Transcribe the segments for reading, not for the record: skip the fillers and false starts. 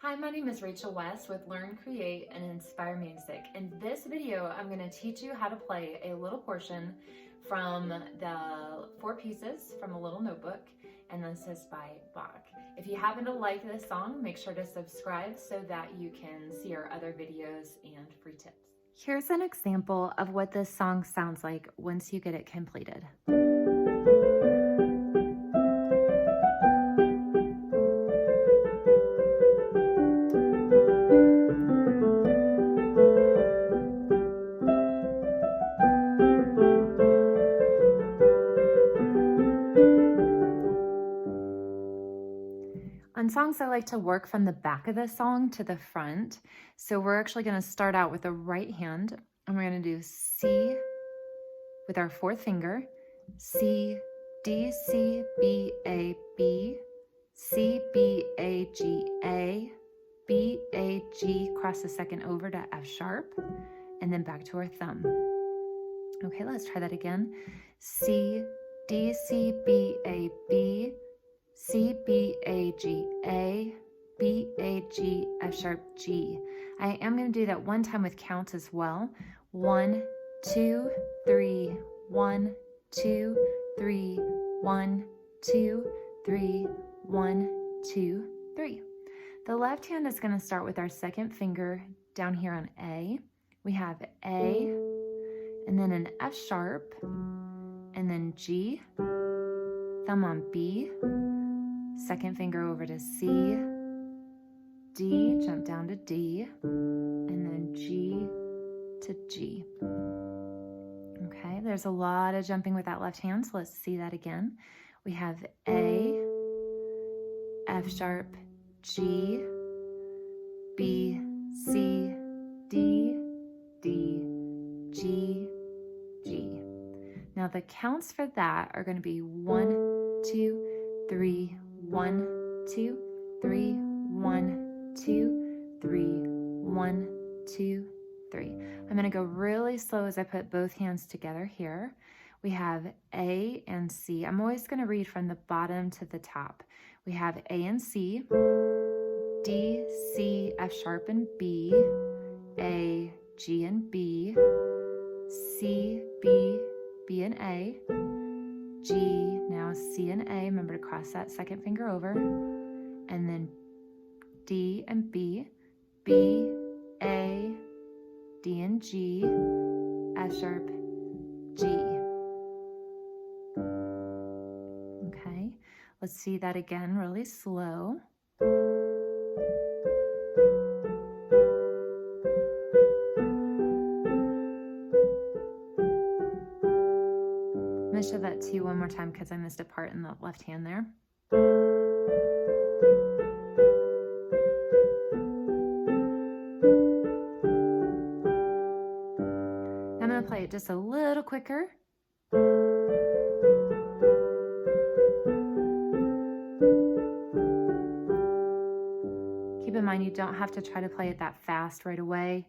Hi, my name is Rachel West with Learn, Create, and Inspire Music. In this video, I'm going to teach you how to play a little portion from the 4 pieces from a little notebook, and this is by Bach. If you happen to like this song, make sure to subscribe so that you can see our other videos and free tips. Here's an example of what this song sounds like once you get it completed. On songs, I like to work from the back of the song to the front. So we're actually going to start out with the right hand, and we're going to do C with our 4th finger, C, D, C, B, A, B, C, B, A, G, A, B, A, G, cross the 2nd over to F sharp, and then back to our thumb. Okay, let's try that again. C, D, C, B, A, B, C, B, A, G, A, B, A, G, F sharp, G. I am going to do that one time with counts as well. 1, 2, 3, 1, 2, 3, 1, 2, 3, 1, 2, 3. The left hand is going to start with our 2nd finger down here on A. We have A, and then an F sharp, and then G, thumb on B, 2nd finger over to C, D, jump down to D, and then G to G. Okay, there's a lot of jumping with that left hand, so let's see that again. We have A, F sharp, G, B, C, D, D, G, G. Now the counts for that are going to be 1, 2, 3, 1, 2, 3, 1, 2, 3, 1, 2, 3. I'm going to go really slow as I put both hands together here. We have A and C. I'm always going to read from the bottom to the top. We have A and C, D, C, F sharp and B, A, G and B, C, B, B and A, G, now C and A, remember to cross that 2nd finger over, and then D and B, B, A, D and G, F sharp, G. Okay, let's see that again really slow. I'm going to show that to you one more time because I missed a part in the left hand there. I'm going to play it just a little quicker. Keep in mind you don't have to try to play it that fast right away.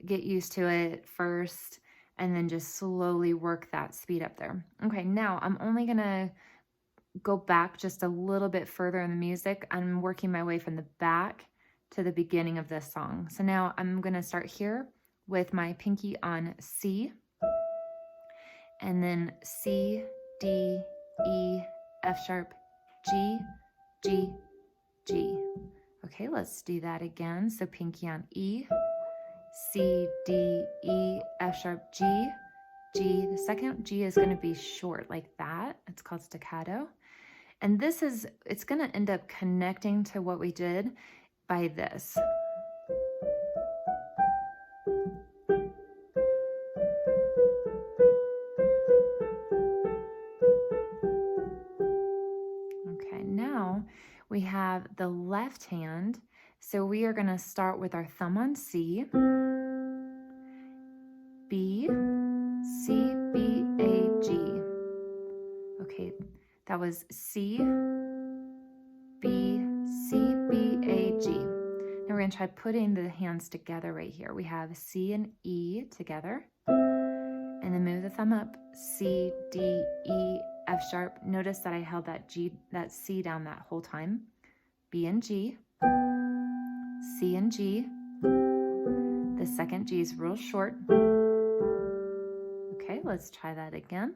Get used to it first, and then just slowly work that speed up there. Okay, now I'm only gonna go back just a little bit further in the music. I'm working my way from the back to the beginning of this song. So now I'm gonna start here with my pinky on C, and then C, D, E, F sharp, G, G, G. Okay, let's do that again. So pinky on E, C, D, E, F sharp, G, G. The 2nd G is going to be short like that. It's called staccato. And it's going to end up connecting to what we did by this. Okay, now we have the left hand. So we are going to start with our thumb on C, B, C, B, A, G. Okay, that was C, B, C, B, A, G. Now we're going to try putting the hands together right here. We have C and E together, and then move the thumb up, C, D, E, F sharp. Notice that I held that C down that whole time. B and G, C and G. The second G is real short. Okay, let's try that again.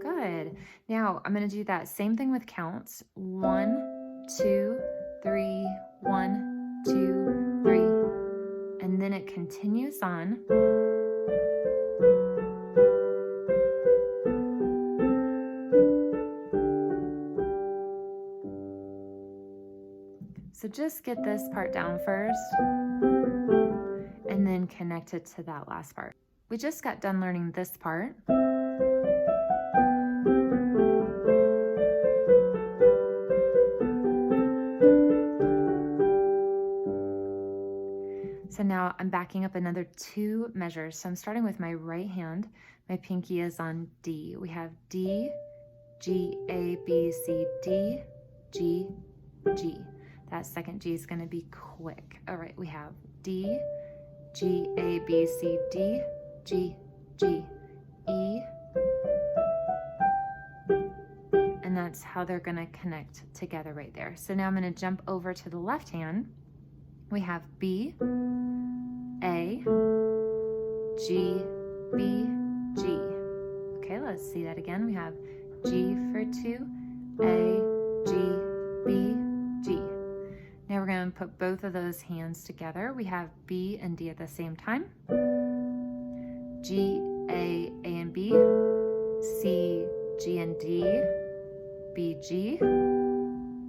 Good. Now I'm going to do that same thing with counts. 1, 2, 3, 1, 2, 3. And then it continues on. So just get this part down first and then connect it to that last part. We just got done learning this part. So now I'm backing up another 2 measures. So I'm starting with my right hand. My pinky is on D. We have D, G, A, B, C, D, G, G. That second G is going to be quick. All right, we have D, G, A, B, C, D, G, G, E. And that's how they're going to connect together right there. So now I'm going to jump over to the left hand. We have B, A, G, B, G. Okay, let's see that again. We have G for 2, A, G, B, G. Now we're going to put both of those hands together. We have B and D at the same time. G, A and B. C, G and D. B, G.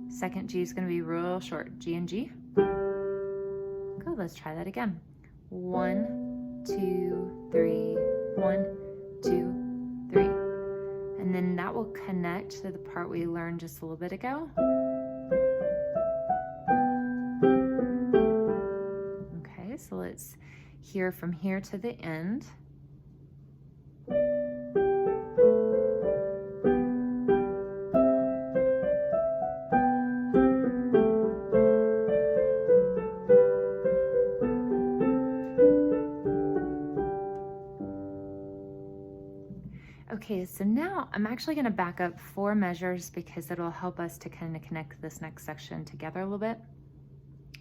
Second G is going to be real short. G and G. Good, let's try that again. 1, 2, 3, 1, 2, 3. And then that will connect to the part we learned just a little bit ago. Okay, so let's hear from here to the end. Okay, so now I'm actually going to back up 4 measures because it'll help us to kind of connect this next section together a little bit.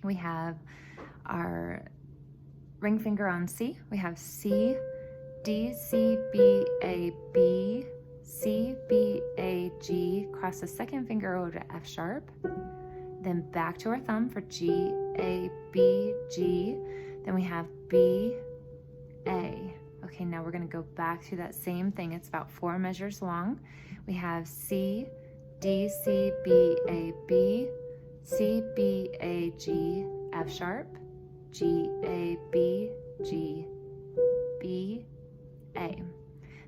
We have our ring finger on C. We have C, D, C, B, A, B, C, B, A, G. Cross the second finger over to F sharp. Then back to our thumb for G, A, B, G. Then we have B, A. Okay, now we're going to go back to that same thing. It's about 4 measures long. We have C, D, C, B, A, B, C, B, A, G, F sharp, G, A, B, G, B, A.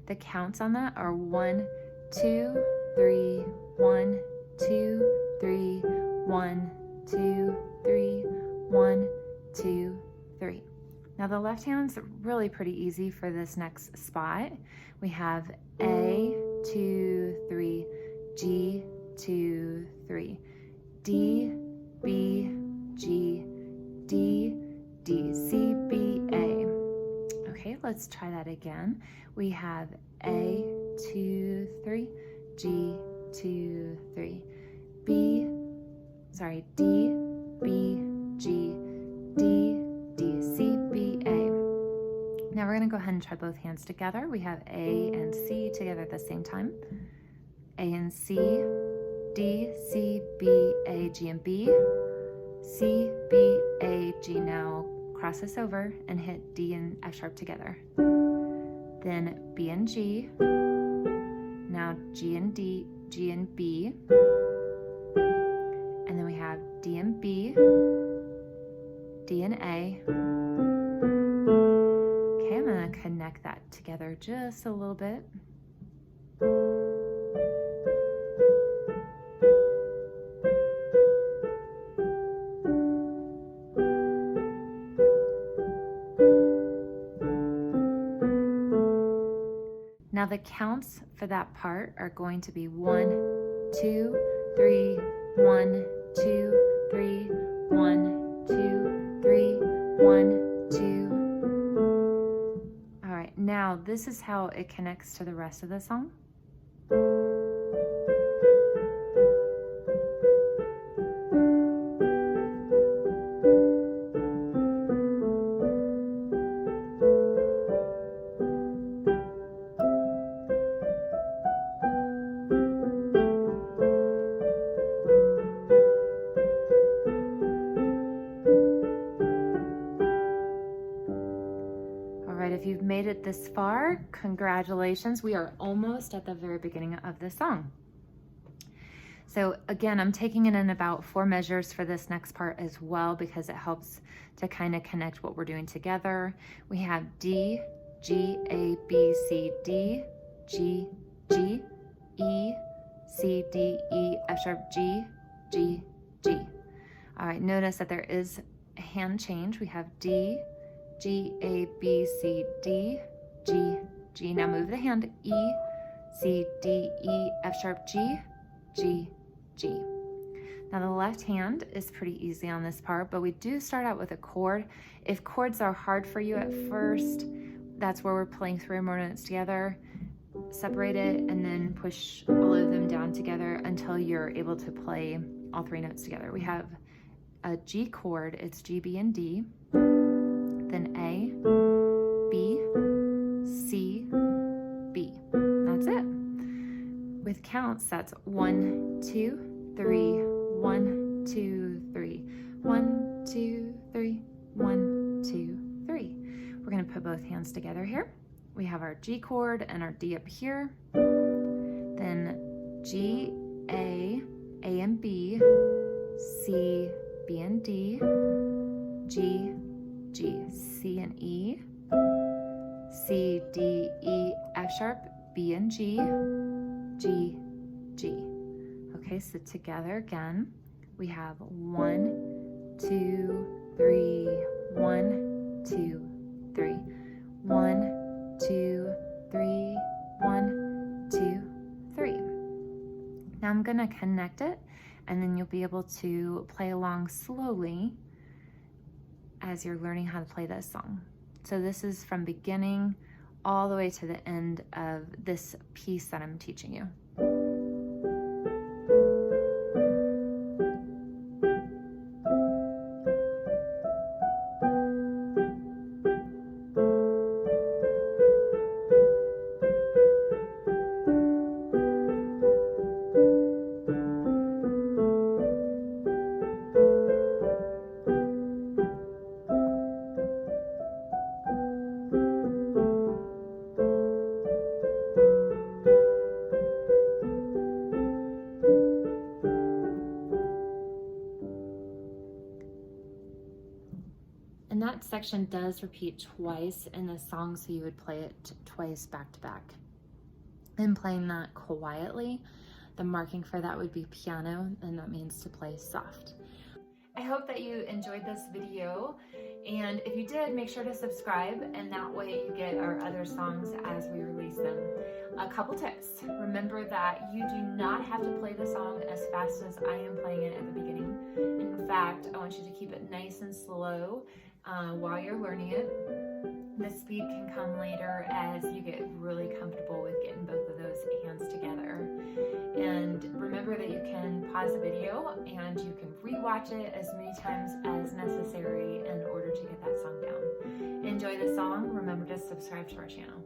The counts on that are 1, 2, 3, 1, 2, 3, 1, 2, 3, 1, 2, 3. Now the left hand's really pretty easy for this next spot. We have A, 2, 3, G, 2, 3, D, B, G, D, D, C, B, A. Okay, let's try that again. We have A, 2, 3, G, 2, 3, D, B, G, D, D, C, B, A. Now we're going to go ahead and try both hands together. We have A and C together at the same time. A and C, D, C, B, A, G, and B. C, B, A, G. Now cross this over and hit D and F sharp together. Then B and G. Now G and D, G and B. And then we have D and B, D and A. Okay, I'm going to connect that together just a little bit. Now the counts for that part are going to be 1, 2, 3, 1, 2, 3, 1, 2, 3, 1, 2. All right, now this is how it connects to the rest of the song. this far, congratulations. We are almost at the very beginning of the song. So again, I'm taking it in about 4 measures for this next part as well, because it helps to kind of connect what we're doing together. We have D, G, A, B, C, D, G, G, E, C, D, E, F sharp, G, G, G. All right, notice that there is a hand change. We have D, G, A, B, C, D, G, G. Now move the hand, E, C, D, E, F sharp, G, G, G. Now the left hand is pretty easy on this part, but we do start out with a chord. If chords are hard for you at first, that's where we're playing 3 or more notes together. Separate it and then push all of them down together until you're able to play all 3 notes together. We have a G chord, it's G, B, and D, then A, B, C, B. That's it. With counts, that's 1, 2, 3, 1, 2, 3, 1, 2, 3, 1, 2, 3. We're going to put both hands together here. We have our G chord and our D up here. Then G, A and B, C, B and D, G, G, C and E, C, D, E, F sharp, B and G, G, G. Okay, so together again, we have 1, 2, 3, 1, 2, 3, 1, 2, 3, 1, 2, 3. Now I'm gonna connect it, and then you'll be able to play along slowly as you're learning how to play this song. So this is from beginning all the way to the end of this piece that I'm teaching you. And that section does repeat twice in the song, so you would play it twice back to back. And playing that quietly, the marking for that would be piano, and that means to play soft. I hope that you enjoyed this video, and if you did, make sure to subscribe, and that way you get our other songs as we release them. A couple tips. Remember that you do not have to play the song as fast as I am playing it at the beginning. In fact, I want you to keep it nice and slow while you're learning it. The speed can come later as you get really comfortable with getting both of those hands together. And remember that you can pause the video and you can rewatch it as many times as necessary in order to get that song down. Enjoy the song. Remember to subscribe to our channel.